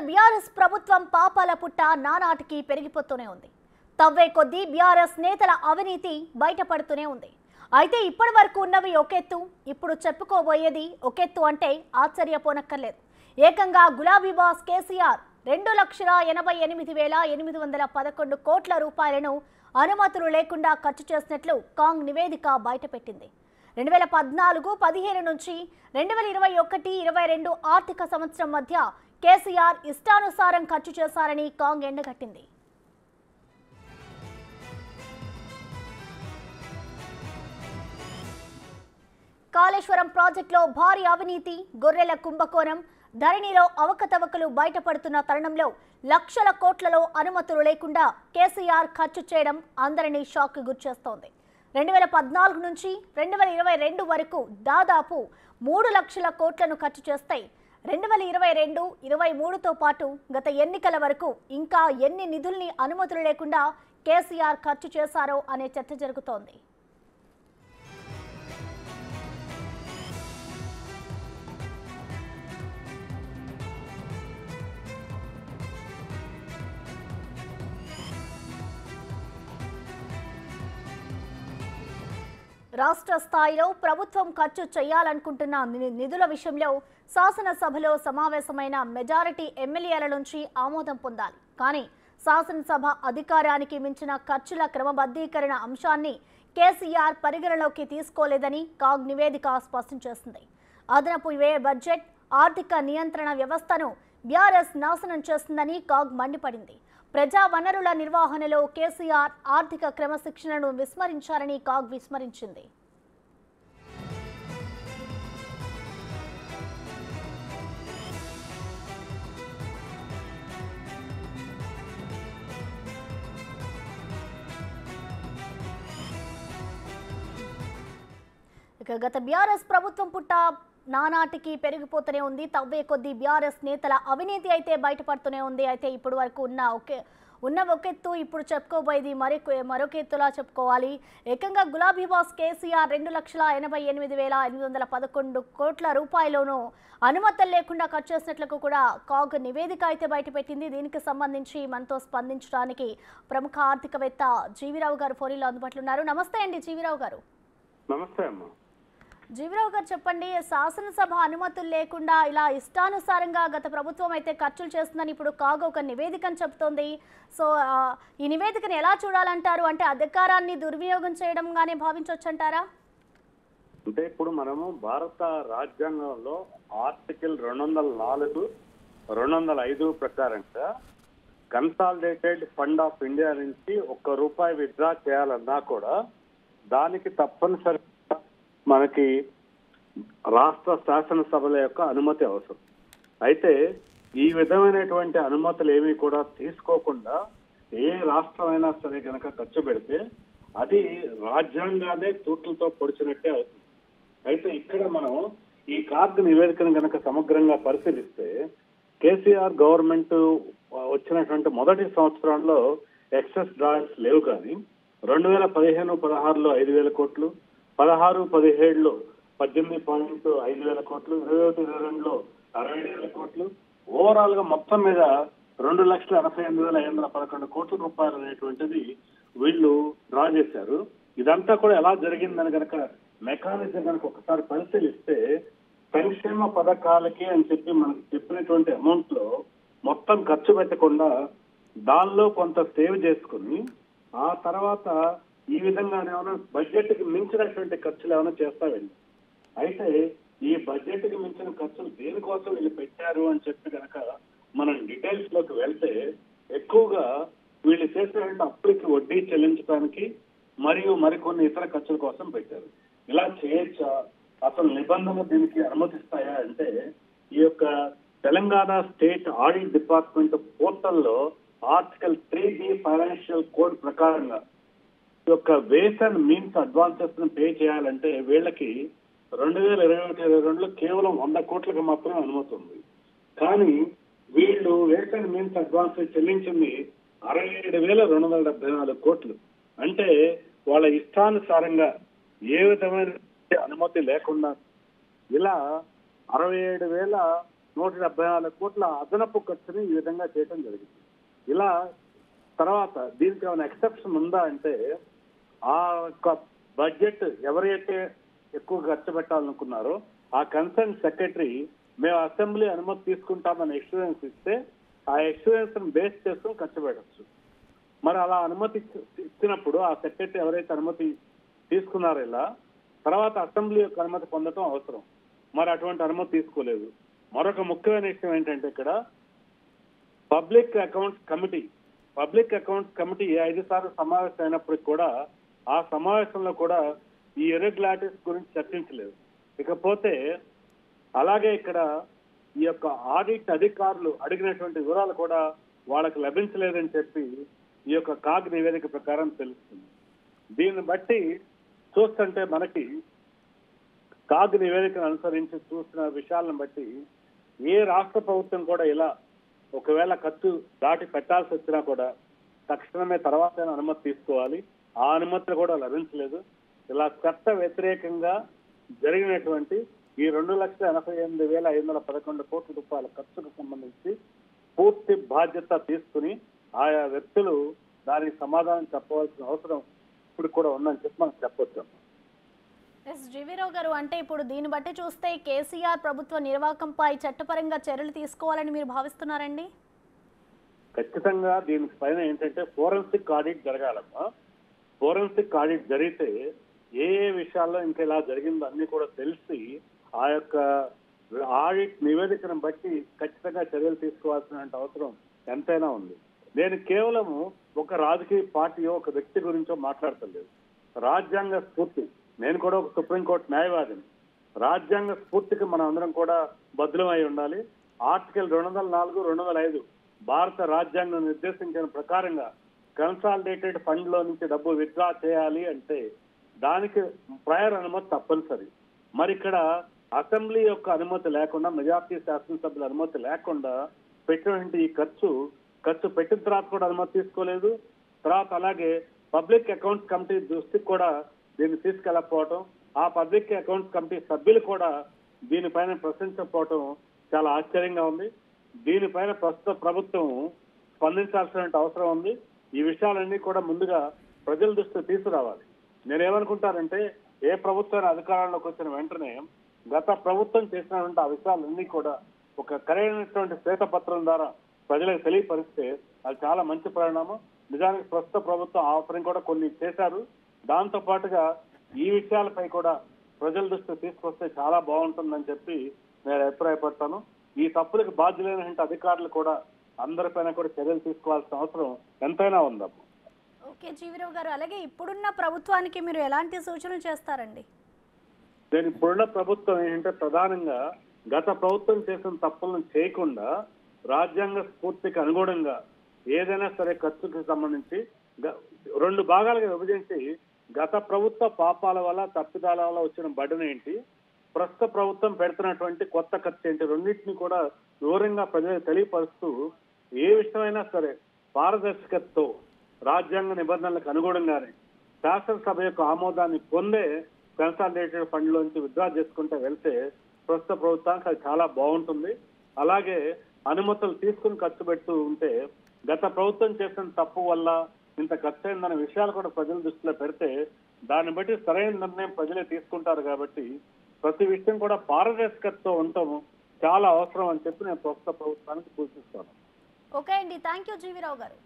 BRS ప్రభుత్వం పాపాల పుట్ట నానాటికి పెరిగిపోతూనే ఉంది. తవ్వే కొద్దీ బీఆర్ఎస్ నేతల అవినీతి బయటపడుతూనే ఉంది. అయితే ఇప్పటి వరకు ఉన్నవి ఒకెత్తు, ఇప్పుడు చెప్పుకోబోయేది ఒకెత్తు అంటే ఆశ్చర్యపోనక్కర్లేదు. ఏకంగా గులాబీ బాస్ కేసీఆర్ 2,88,811 కోట్ల రూపాయలను అనుమతులు లేకుండా ఖర్చు చేసినట్లు కాంగ్ నివేదిక బయటపెట్టింది. 2014-15 నుంచి 2021-22 ఆర్థిక సంవత్సరం మధ్య కేసీఆర్ ఇష్టానుసారం ఖర్చు చేశారని కాంగ్ ఎండగట్టింది. కాళేశ్వరం ప్రాజెక్టులో భారీ అవినీతి, గొర్రెల కుంభకోణం, ధరణిలో అవకతవకలు బయటపడుతున్న తరుణంలో లక్షల కోట్లలో అనుమతులు లేకుండా కేసీఆర్ ఖర్చు చేయడం అందరినీ షాక్ గురిచేస్తోంది. 2014 నుంచి 2022 వరకు దాదాపు 3 లక్షల కోట్లను ఖర్చు చేస్తే 2022-23తో పాటు గత ఎన్నికల వరకు ఇంకా ఎన్ని నిధుల్ని అనుమతులు లేకుండా కేసీఆర్ ఖర్చు చేశారో అనే చర్చ జరుగుతోంది. రాష్ట్ర స్థాయిలో ప్రభుత్వం ఖర్చు చేయాలనుకుంటున్న నిధుల విషయంలో శాసనసభలో సమావేశమైన మెజారిటీ ఎమ్మెల్యేల నుంచి ఆమోదం పొందాలి. కానీ శాసనసభ అధికారానికి మించిన ఖర్చుల క్రమబద్ధీకరణ అంశాన్ని కేసీఆర్ పరిగణలోకి తీసుకోలేదని కాగ్ నివేదిక స్పష్టం చేసింది. అదనపు వ్యయ బడ్జెట్, ఆర్థిక నియంత్రణ వ్యవస్థను బీఆర్ఎస్ నాశనం చేస్తుందని కాగ్ మండిపడింది. ప్రజా వనరుల నిర్వహణలో కేసీఆర్ ఆర్థిక క్రమశిక్షణను విస్మరించారని కాగ్ విస్మరించింది. గత బీఆర్ఎస్ ప్రభుత్వం పుట్ట నానాటికి పెరిగిపోతూనే ఉంది. తవ్వే కొద్దీ బీఆర్ఎస్ నేతల అవినీతి అయితే బయటపడుతూనే ఉంది. అయితే ఇప్పుడు వరకు ఉన్న ఒకెత్తు ఇప్పుడు చెప్పుకోబోయేది మరొక ఎత్తులా చెప్పుకోవాలి. ఏకంగా గులాబీ బాస్ కేసీఆర్ 2,88,811 కోట్ల రూపాయలను అనుమతులు లేకుండా ఖర్చు చేసినట్లకు కూడా కాగ్ నివేదిక అయితే బయటపెట్టింది. దీనికి సంబంధించి మనతో స్పందించడానికి ప్రముఖ ఆర్థికవేత్త జీవీరావు గారు ఫోన్లో అందుబాటులో ఉన్నారు. నమస్తే అండి జీవీరావు గారు. నమస్తే అమ్మా. జీవీరావు గారు చెప్పండి, శాసనసభ అనుమతులు లేకుండా ఇలా ఇష్టానుసారంగా గత ప్రభుత్వం అయితే ఖర్చులు చేస్తుందని ఇప్పుడు కాగ్ ఒక నివేదికను చెబుతోంది. సో ఈ నివేదికను ఎలా చూడాలంటారు? అంటే అధికారాన్ని దుర్వినియోగం చేయడంగానే భావించవచ్చంటారా? అంటే ఇప్పుడు మనము భారత రాజ్యాంగంలో ఆర్టికల్ 204, 205 ప్రకారంగా కన్సాలిడేటెడ్ ఫండ్ ఆఫ్ ఇండియా నుంచి ₹1 విత్డ్రా చేయాలన్నా కూడా దానికి తప్పనిసరిగా మనకి రాష్ట్ర శాసనసభల యొక్క అనుమతి అవసరం. అయితే ఈ విధమైనటువంటి అనుమతులు ఏమీ కూడా తీసుకోకుండా ఏ రాష్ట్రమైనా సరే కనుక ఖర్చు పెడితే అది రాజ్యాంగాన్ని తూట్లతో పొడిచినట్టే అవుతుంది. అయితే ఇక్కడ మనం ఈ కాగ్ నివేదికను కనుక సమగ్రంగా పరిశీలిస్తే కేసీఆర్ గవర్నమెంట్ వచ్చినటువంటి మొదటి సంవత్సరంలో ఎక్సెస్ డ్రాయల్స్ లేవు. కానీ 2015-16లో 5,000 కోట్లు, 16-17లో 18.5 కోట్లు, 21-22లో 60,000 కోట్లు, ఓవరాల్ గా మొత్తం మీద 2,88,511 కోట్ల రూపాయలు అనేటువంటిది వీళ్ళు డ్రా చేశారు. ఇదంతా కూడా ఎలా జరిగిందని కనుక మెకానిజం కనుక ఒకసారి పరిశీలిస్తే సంక్షేమ పథకాలకి అని చెప్పి మనకు చెప్పినటువంటి అమౌంట్ లో మొత్తం ఖర్చు పెట్టకుండా దానిలో కొంత సేవ్ చేసుకుని ఆ తర్వాత ఈ విధంగా ఏమైనా బడ్జెట్ కి మించినటువంటి ఖర్చులు ఏమైనా చేస్తారండి. అయితే ఈ బడ్జెట్ కి మించిన ఖర్చులు దేనికోసం వీళ్ళు పెట్టారు అని చెప్పి కనుక మనం డీటెయిల్స్ లోకి వెళ్తే ఎక్కువగా వీళ్ళు చేసినటువంటి అప్పులకి వడ్డీ చెల్లించడానికి మరియు మరికొన్ని ఇతర ఖర్చుల కోసం పెట్టారు. ఇలా చేయొచ్చా? అసలు నిబంధనలు దీనికి అనుమతిస్తాయా అంటే ఈ యొక్క తెలంగాణ స్టేట్ ఆడిట్ డిపార్ట్మెంట్ పోర్టల్లో ఆర్టికల్ 3B ఫైనాన్షియల్ కోడ్ ప్రకారంగా ఈ యొక్క వేస్ అండ్ మీన్స్ అడ్వాన్సెస్ ను పే చేయాలంటే వీళ్ళకి 2021-22లో కేవలం 100 కోట్లకు మాత్రమే అనుమతి ఉంది. కానీ వీళ్ళు వేస్ అండ్ మీన్స్ అడ్వాన్స్ చెల్లించింది 67,274 కోట్లు. అంటే వాళ్ళ ఇష్టానుసారంగా ఏ విధమైన అనుమతి లేకుండా ఇలా 174 కోట్ల అదనపు ఖర్చుని ఈ విధంగా చేయడం జరిగింది. ఇలా తర్వాత దీనికి ఏమైనా ఎక్సెప్షన్ ఉందా అంటే ఆ యొక్క బడ్జెట్ ఎవరైతే ఎక్కువ ఖర్చు పెట్టాలనుకున్నారో ఆ కన్సర్న్ సెక్రటరీ మేము అసెంబ్లీ అనుమతి తీసుకుంటామని ఎక్స్యూరెన్స్ ఇస్తే ఆ ఎక్స్యూరెన్స్ బేస్ చేసుకుని ఖర్చు పెట్టచ్చు. మరి అలా అనుమతి ఇచ్చినప్పుడు ఆ సెక్రటరీ ఎవరైతే అనుమతి తీసుకున్నారో ఇలా తర్వాత అసెంబ్లీ యొక్క అనుమతి పొందడం అవసరం. మరి అటువంటి అనుమతి తీసుకోలేదు. మరొక ముఖ్యమైన విషయం ఏంటంటే ఇక్కడ పబ్లిక్ అకౌంట్స్ కమిటీ 5 సార్లు సమావేశం అయినప్పటికి కూడా ఆ సమావేశంలో కూడా ఈ ఇర్రెగ్యులారిటీస్ గురించి చర్చించలేదు. ఇకపోతే అలాగే ఇక్కడ ఈ యొక్క ఆడిట్ అధికారులు అడిగినటువంటి వివరాలు కూడా వాళ్ళకి లభించలేదని చెప్పి ఈ యొక్క కాగ్ నివేదిక ప్రకారం తెలుస్తుంది. దీన్ని బట్టి చూస్తుంటే మనకి కాగ్ నివేదికను అనుసరించి చూసిన విషయాలను బట్టి ఏ రాష్ట్ర ప్రభుత్వం కూడా ఇలా ఒకవేళ ఖర్చు దాటి పెట్టాల్సి వచ్చినా కూడా తక్షణమే తర్వాత అనుమతి తీసుకోవాలి. ఆ అనుమతులు కూడా లభించలేదు. ఇలా చట్ట వ్యతిరేకంగా జరిగినటువంటి ఈ 2,88,511 కోట్ల రూపాయల ఖర్చుకు సంబంధించి పూర్తి బాధ్యత తీసుకుని ఆయా వ్యక్తులు దానికి సమాధానం చెప్పవలసిన అవసరం ఇప్పుడు కూడా ఉందని చెప్పి మనం చెప్పొచ్చు. జీవీరావు గారు, అంటే ఇప్పుడు దీన్ని బట్టి చూస్తే కేసీఆర్ ప్రభుత్వ నిర్వాహకంపై చట్టపరంగా చర్యలు తీసుకోవాలని మీరు భావిస్తున్నారండి? ఖచ్చితంగా దీనికి పైన ఏంటంటే ఫోరెన్సిక్ ఆడిట్ జరగాలమ్మా. ఫోరెన్సిక్ ఆడిట్ జరిగితే ఏ విషయాల్లో ఇంకా ఇలా జరిగిందో అన్ని కూడా తెలిసి ఆ యొక్క ఆడిట్ నివేదికను బట్టి ఖచ్చితంగా చర్యలు తీసుకోవాల్సిన అవసరం ఎంతైనా ఉంది. నేను కేవలము ఒక రాజకీయ పార్టీయో ఒక వ్యక్తి గురించో మాట్లాడతలేదు. రాజ్యాంగ స్ఫూర్తి, నేను కూడా ఒక సుప్రీంకోర్టు న్యాయవాదిని. రాజ్యాంగ స్ఫూర్తికి మనం అందరం కూడా బద్దులమై ఉండాలి. ఆర్టికల్ 204, 205 భారత రాజ్యాంగం నిర్దేశించిన ప్రకారంగా కన్సాలిడేటెడ్ ఫండ్ లో నుంచి డబ్బు విత్డ్రా చేయాలి అంటే దానికి ప్రయర్ అనుమతి తప్పనిసరి. మరి ఇక్కడ అసెంబ్లీ యొక్క అనుమతి లేకుండా, మెజార్టీ శాసనసభ్యుల అనుమతి లేకుండా పెట్టినటువంటి ఈ ఖర్చు పెట్టిన తర్వాత కూడా అనుమతి తీసుకోలేదు. తర్వాత అలాగే పబ్లిక్ అకౌంట్స్ కమిటీ దృష్టికి కూడా దీన్ని తీసుకెళ్ళకపోవటం, ఆ పబ్లిక్ అకౌంట్స్ కమిటీ సభ్యులు కూడా దీనిపైన ప్రశ్నించకపోవటం చాలా ఆశ్చర్యంగా ఉంది. దీనిపైన ప్రస్తుత ప్రభుత్వం స్పందించాల్సిన అవసరం ఉంది. ఈ విషయాలన్నీ కూడా ముందుగా ప్రజల దృష్టికి తీసుకురావాలి. నేనేమనుకుంటానంటే ఏ ప్రభుత్వం అధికారంలోకి వచ్చిన వెంటనే గత ప్రభుత్వం చేసినటువంటి ఆ విషయాలన్నీ కూడా ఒక ఖరైనటువంటి శ్వేతపత్రం ద్వారా ప్రజలకు తెలియపరిస్తే అది చాలా మంచి పరిణామం. నిజానికి ప్రస్తుత ప్రభుత్వం ఆఫరింగ్ కూడా కొన్ని చేశారు. దాంతో పాటుగా ఈ విషయాలపై కూడా ప్రజల దృష్టికి తీసుకొస్తే చాలా బాగుంటుందని చెప్పి నేను అభిప్రాయపడతాను. ఈ తప్పులకు బాధ్యులైన అధికారులు కూడా అందరిపైన కూడా చర్యలు తీసుకోవాల్సిన అవసరం ఎంతైనా ఉందమ్మా. ఓకే జీవీరావు గారు, అలాగే ఇప్పుడున్న ప్రభుత్వానికి మీరు ఎలాంటి సూచనలు చేస్తారండి? నేను ఇప్పుడున్న ప్రభుత్వం ఏంటంటే ప్రధానంగా గత ప్రభుత్వం చేసిన తప్పులను చేయకుండా రాజ్యాంగ స్ఫూర్తికి అనుగుణంగా ఏదైనా సరే ఖర్చుకు సంబంధించి 2 భాగాలుగా విభజించి గత ప్రభుత్వ పాపాల వల్ల తప్పిదాల వల్ల వచ్చిన బడ్డన ఏంటి, ప్రస్తుత ప్రభుత్వం పెడుతున్నటువంటి కొత్త ఖర్చు ఏంటి, రెండింటిని కూడా వివరంగా ప్రజలకు తెలియపరుస్తూ ఏ విషయమైనా సరే పారదర్శకతతో రాజ్యాంగ నిబంధనలకు అనుగుణంగానే శాసనసభ యొక్క ఆమోదాన్ని పొందే కన్సాలిడేటెడ్ ఫండ్ లోంచి విత్డ్రా చేసుకుంటే వెళ్తే ప్రస్తుత ప్రభుత్వానికి అది చాలా బాగుంటుంది. అలాగే అనుమతులు తీసుకుని ఖర్చు పెడుతూ ఉంటే గత ప్రభుత్వం చేసిన తప్పు వల్ల ఇంత ఖర్చు అయిందనే విషయాలు కూడా ప్రజల దృష్టిలో పెడితే దాన్ని బట్టి సరైన నిర్ణయం ప్రజలే తీసుకుంటారు. కాబట్టి ప్రతి విషయం కూడా పారదర్శకతతో ఉండటం చాలా అవసరం అని చెప్పి నేను ప్రస్తుత ప్రభుత్వానికి సూచిస్తాను. ఓకే అండి, థ్యాంక్ యూ జీవీరావు గారు.